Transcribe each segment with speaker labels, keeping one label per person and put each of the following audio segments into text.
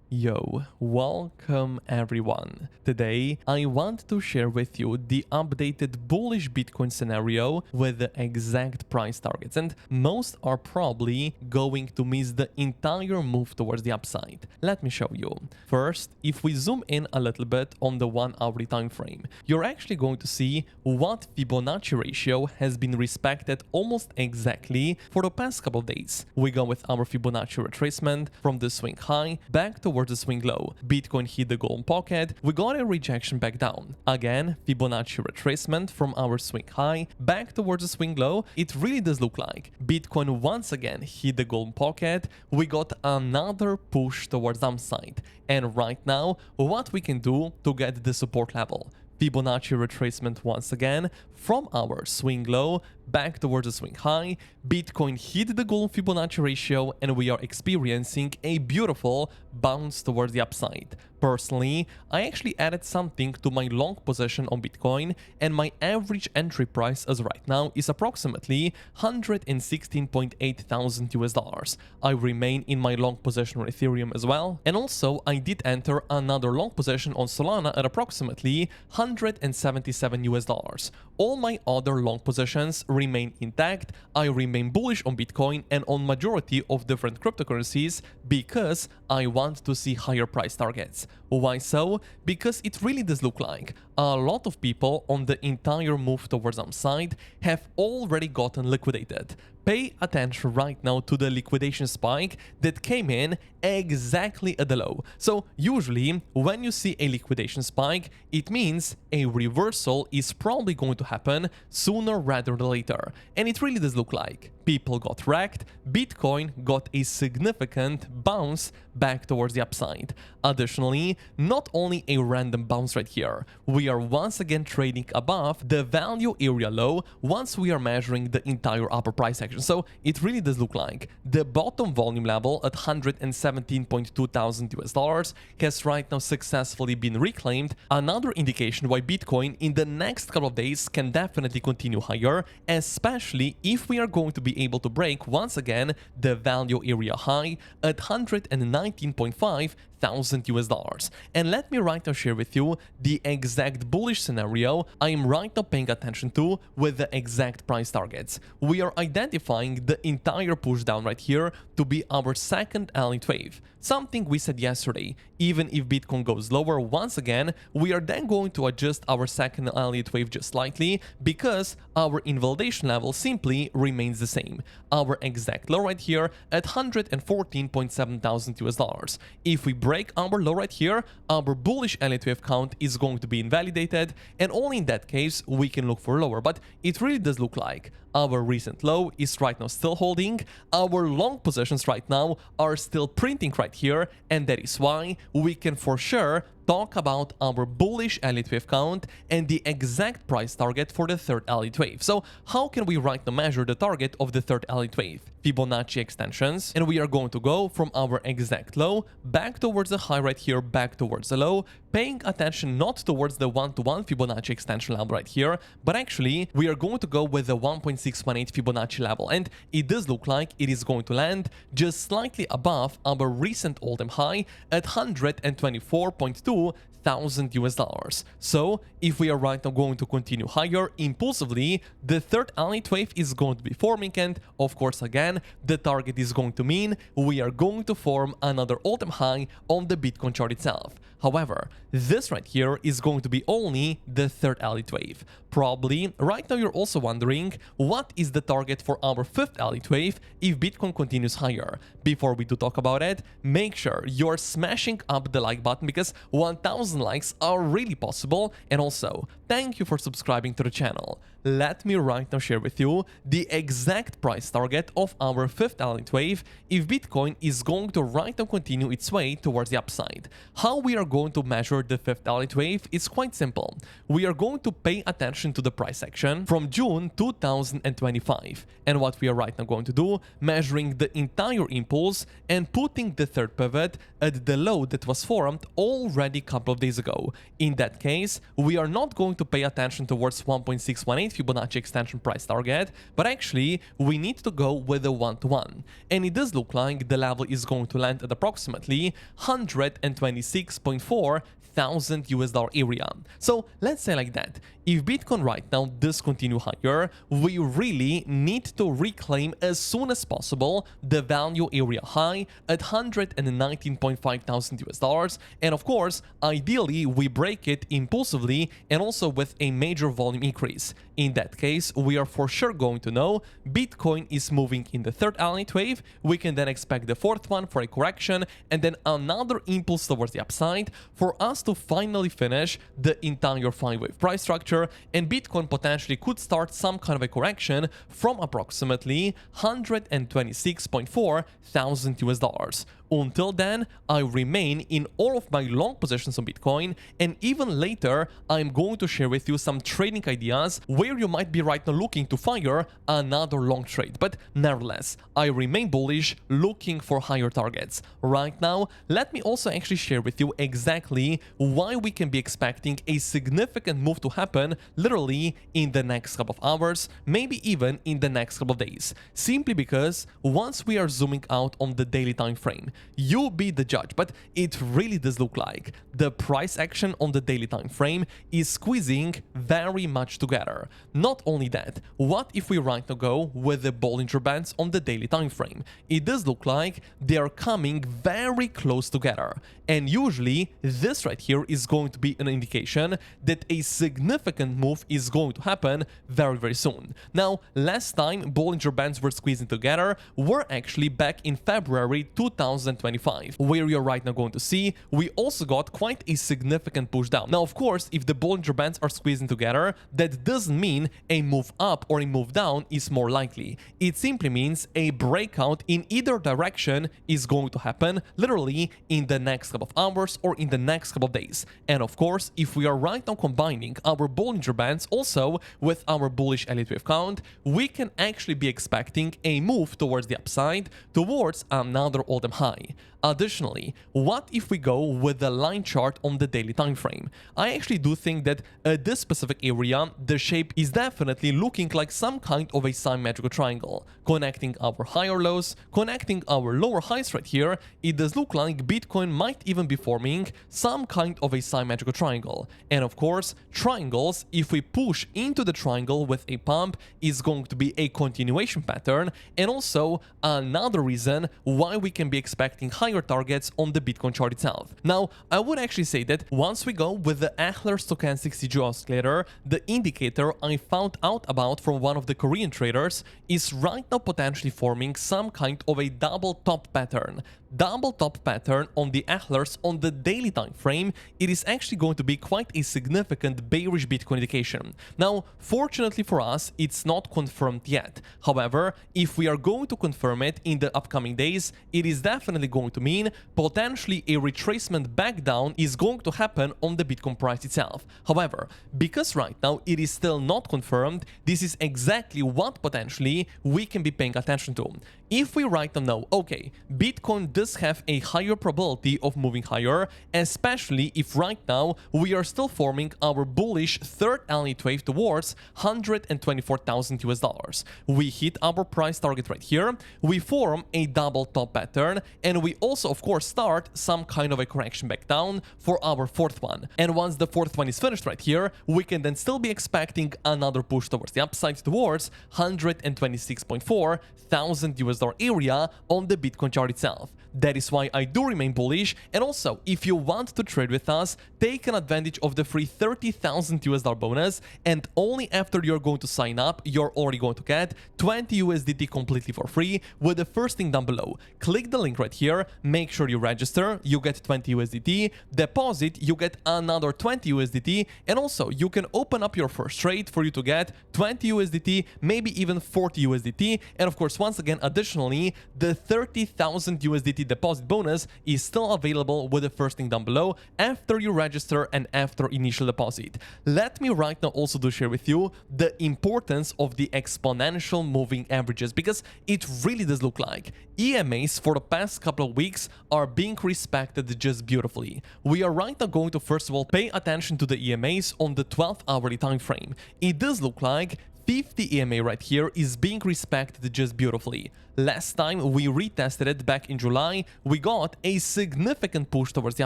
Speaker 1: Yo, welcome everyone. Today, I want to share with you the updated bullish Bitcoin scenario with the exact price targets, and most are probably going to miss the entire move towards the upside. Let me show you. First, if we zoom in a little bit on the 1 hourly time frame, you're actually going to see what Fibonacci ratio has been respected almost exactly for the past couple of days. We go with our Fibonacci retracement from the swing high back towards the swing low. Bitcoin hit the golden pocket, we got a rejection back down. Again, Fibonacci retracement from our swing high back towards the swing low. It really does look like Bitcoin once again hit the golden pocket, we got another push towards downside. And right now, what we can do to get the support level? Fibonacci retracement once again from our swing low back towards the swing high. Bitcoin hit the golden Fibonacci ratio and we are experiencing a beautiful bounce towards the upside. Personally, I actually added something to my long position on Bitcoin, and my average entry price as right now is approximately 116.8 thousand US dollars. I remain in my long position on Ethereum as well, and also I did enter another long position on Solana at approximately 177 US dollars. All my other long positions remain intact. I remain bullish on Bitcoin and on majority of different cryptocurrencies because I want to see higher price targets. Why so? Because it really does look like a lot of people on the entire move towards upside have already gotten liquidated. Pay attention right now to the liquidation spike that came in exactly at the low. So usually when you see a liquidation spike, it means a reversal is probably going to happen sooner rather than later. And it really does look like people got wrecked, Bitcoin got a significant bounce back towards the upside. Additionally, not only a random bounce right here, we are once again trading above the value area low once we are measuring the entire upper price section. So it really does look like the bottom volume level at 117.2 thousand US dollars has right now successfully been reclaimed. Another indication why Bitcoin in the next couple of days can definitely continue higher, especially if we are going to be able to break once again the value area high at 119.5 thousand US dollars. And let me right now share with you the exact bullish scenario I am right now paying attention to with the exact price targets. We are identifying the entire push down right here to be our second Elliott wave. Something we said yesterday, even if Bitcoin goes lower once again, we are then going to adjust our second Elliott wave just slightly because our invalidation level simply remains the same. Our exact low right here at 114.7 thousand US dollars. If we break our low right here, our bullish Elliott wave count is going to be invalidated, and only in that case we can look for lower. But it really does look like our recent low is right now still holding, our long positions right now are still printing right here, and that is why we can for sure talk about our bullish Elliott wave count and the exact price target for the third Elliott wave. So how can we right now measure the target of the third Elliott wave? Fibonacci extensions, and we are going to go from our exact low back towards the high right here, back towards the low, paying attention not towards the 1-to-1 Fibonacci extension level right here, but actually we are going to go with the 1.618 Fibonacci level, and it does look like it is going to land just slightly above our recent all-time high at 124.2 thousand US dollars. So if we are right now going to continue higher impulsively, the third Elliott wave is going to be forming, and of course again the target is going to mean we are going to form another all-time high on the Bitcoin chart itself. However, this right here is going to be only the third Elliott wave. Probably right now you're also wondering what is the target for our fifth Elliott wave if Bitcoin continues higher. Before we do talk about it, make sure you're smashing up the like button because 1000 likes are really possible, and also thank you for subscribing to the channel. Let me right now share with you the exact price target of our fifth Elliott wave if Bitcoin is going to right now continue its way towards the upside. How we are going to measure the fifth Elliott wave, it's quite simple. We are going to pay attention to the price action from June 2025. And what we are right now going to do, measuring the entire impulse and putting the third pivot at the low that was formed already a couple of days ago. In that case, we are not going to pay attention towards 1.618 Fibonacci extension price target, but actually we need to go with a 1-to-1. And it does look like the level is going to land at approximately 126.4 thousand US dollar area. So let's say like that. If Bitcoin right now does continue higher, we really need to reclaim as soon as possible the value area high at 119.5 thousand US dollars. And of course, ideally we break it impulsively and also with a major volume increase. In that case, we are for sure going to know Bitcoin is moving in the third Elliott wave. We can then expect the fourth one for a correction and then another impulse towards the upside for us to finally finish the entire 5-wave price structure, and Bitcoin potentially could start some kind of a correction from approximately 126.4 thousand US dollars. Until then, I remain in all of my long positions on Bitcoin, and even later, I'm going to share with you some trading ideas where you might be right now looking to fire another long trade. But nevertheless, I remain bullish, looking for higher targets. Right now, let me also actually share with you exactly why we can be expecting a significant move to happen literally in the next couple of hours, maybe even in the next couple of days. Simply because once we are zooming out on the daily time frame, you be the judge, but it really does look like the price action on the daily time frame is squeezing very much together. Not only that, what if we right now go with the Bollinger Bands on the daily time frame? It does look like they are coming very close together, and usually this right here is going to be an indication that a significant move is going to happen very soon. Now, last time Bollinger Bands were squeezing together were actually back in February 2025, where you're right now going to see we also got quite a significant push down. Now, of course, if the Bollinger Bands are squeezing together, that doesn't mean a move up or a move down is more likely. It simply means a breakout in either direction is going to happen literally in the next couple of hours or in the next couple of days. And of course, if we are right now combining our Bollinger Bands also with our bullish Elliott wave count, we can actually be expecting a move towards the upside, towards another all-time high. Additionally, what if we go with the line chart on the daily time frame? I actually do think that at this specific area, the shape is definitely looking like some kind of a symmetrical triangle, connecting our higher lows, connecting our lower highs right here. It does look like Bitcoin might even be forming some kind of a symmetrical triangle. And of course, triangles, if we push into the triangle with a pump, is going to be a continuation pattern, and also another reason why we can be expecting higher targets on the Bitcoin chart itself. Now, I would actually say that once we go with the Elliott stochastic CG oscillator, the indicator I found out about from one of the Korean traders is right now potentially forming some kind of a double top pattern. Double top pattern on the Elliott on the daily time frame. It is actually going to be quite a significant bearish Bitcoin indication. Now, fortunately for us, it's not confirmed yet. However, if we are going to confirm it in the upcoming days, it is definitely going to mean potentially a retracement back down is going to happen on the Bitcoin price itself. However, because right now it is still not confirmed, this is exactly what potentially we can be paying attention to. If we right now know, okay, Bitcoin does have a higher probability of moving higher, especially if right now we are still forming our bullish third Elliott wave towards 124,000 US dollars. We hit our price target right here, we form a double top pattern, and we also of course start some kind of a correction back down for our fourth one. And once the fourth one is finished right here, we can then still be expecting another push towards the upside towards 126.4 thousand US dollar area on the Bitcoin chart itself. That is why I do remain bullish, and also if you want to trade with us, take an advantage of the free 30,000 US dollar bonus, and only after you're going to sign up, you're already going to get 20 USDT completely for free with the first link down below. Click the link right here, make sure you register, you get 20 USDT, deposit, you get another 20 USDT, and also you can open up your first trade for you to get 20 USDT, maybe even 40 USDT, and of course once again additionally the 30,000 USDT deposit bonus is still available with the first link down below after you register and after initial deposit. Let me right now also do share with you the importance of the exponential moving averages, because it really does look like EMAs for the past couple of weeks are being respected just beautifully. We are right now going to first of all pay attention to the EMAs on the 12-hourly time frame. It does look like 50 EMA right here is being respected just beautifully. Last time we retested it back in July, we got a significant push towards the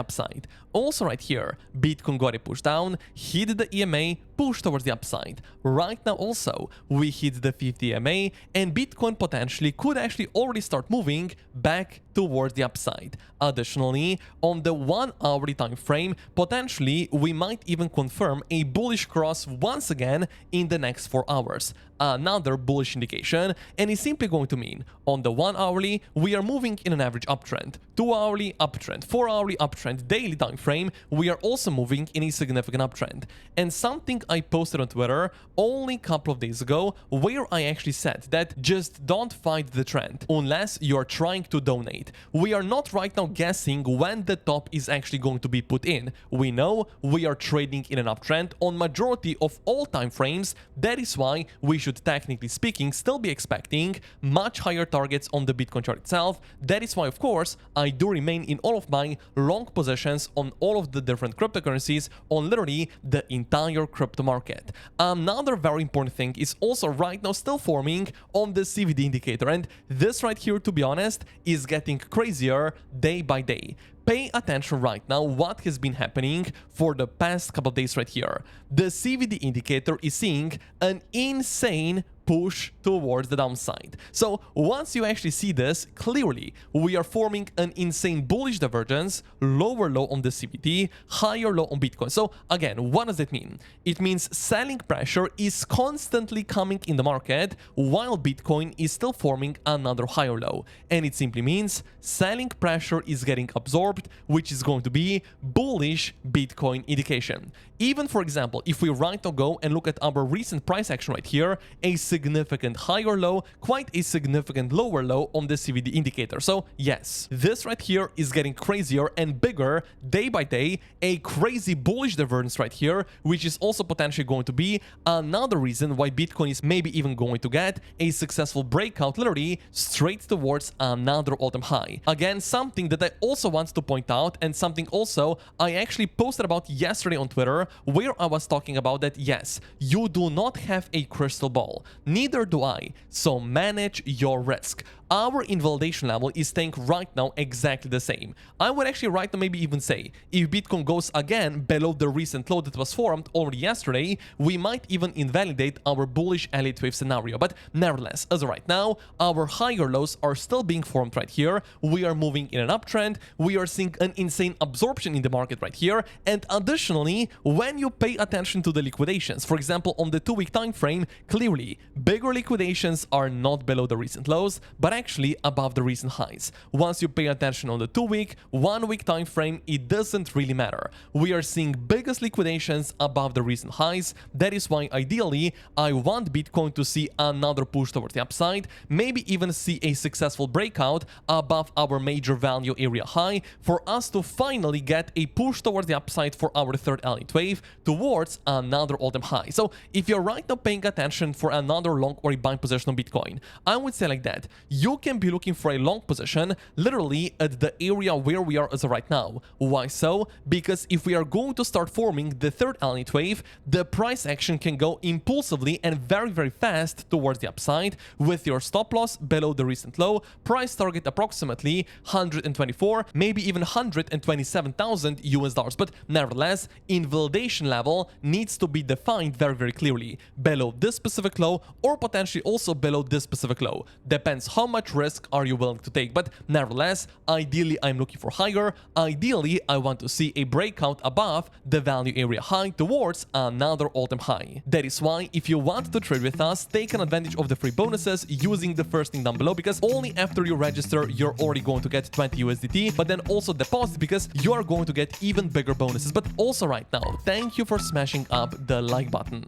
Speaker 1: upside. Also right here, Bitcoin got a push down, hit the EMA, push towards the upside. Right now also, we hit the 50 EMA, and Bitcoin potentially could actually already start moving back towards the upside. Additionally, on the 1-hourly time frame, potentially we might even confirm a bullish cross once again in the next 4 hours. Another bullish indication, and it's simply going to mean on the 1-hourly we are moving in an average uptrend, 2-hourly uptrend, 4-hourly uptrend, daily time frame we are also moving in a significant uptrend. And something I posted on Twitter only a couple of days ago, where I actually said that just don't fight the trend unless you're trying to donate. We are not right now guessing when the top is actually going to be put in. We know we are trading in an uptrend on majority of all time frames. That is why we should, technically speaking, still be expecting much higher targets on the Bitcoin chart itself. That is why, of course, I do remain in all of my long positions on all of the different cryptocurrencies, on literally the entire crypto market. Another very important thing is also right now still forming on the CVD indicator, and this right here, to be honest, is getting crazier day by day. Pay attention right now what has been happening for the past couple of days right here. The CVD indicator is seeing an insane push towards the downside. So once you actually see this clearly, we are forming an insane bullish divergence, lower low on the CVD, higher low on Bitcoin. So again, what does it mean? It means selling pressure is constantly coming in the market while Bitcoin is still forming another higher low. And it simply means selling pressure is getting absorbed, which is going to be bullish Bitcoin indication. Even, for example, if we right now go and look at our recent price action right here, a significant higher low, quite a significant lower low on the CVD indicator. So yes, this right here is getting crazier and bigger day by day, a crazy bullish divergence right here, which is also potentially going to be another reason why Bitcoin is maybe even going to get a successful breakout literally straight towards another all-time high. Again, something that I also want to point out, and something also I actually posted about yesterday on Twitter, where I was talking about that yes, you do not have a crystal ball. Neither do I, so manage your risk. Our invalidation level is staying right now exactly the same. I would actually right now maybe even say, if Bitcoin goes again below the recent low that was formed already yesterday, we might even invalidate our bullish Elliott wave scenario. But nevertheless, as of right now, our higher lows are still being formed right here. We are moving in an uptrend. We are seeing an insane absorption in the market right here. And additionally, when you pay attention to the liquidations, for example, on the 2-week time frame, clearly, bigger liquidations are not below the recent lows, but actually above the recent highs. Once you pay attention on the 2-week, 1-week time frame, it doesn't really matter. We are seeing biggest liquidations above the recent highs. That is why ideally I want Bitcoin to see another push towards the upside, maybe even see a successful breakout above our major value area high for us to finally get a push towards the upside for our third Elliott wave towards another all-time high. So if you're right now paying attention for another long or a buying position on Bitcoin, I would say like that, you can be looking for a long position literally at the area where we are as of right now. Why so? Because if we are going to start forming the third Elliott wave, the price action can go impulsively and very fast towards the upside, with your stop loss below the recent low, price target approximately 124, maybe even 127,000 US dollars. But nevertheless, invalidation level needs to be defined very clearly below this specific low, or potentially also below this specific low. Depends how much risk are you willing to take. But nevertheless, ideally I'm looking for higher. Ideally I want to see a breakout above the value area high towards another all-time high. That is why if you want to trade with us, take an advantage of the free bonuses using the first link down below, because only after you register you're already going to get 20 USDT, but then also deposit because you are going to get even bigger bonuses. But also right now, thank you for smashing up the like button.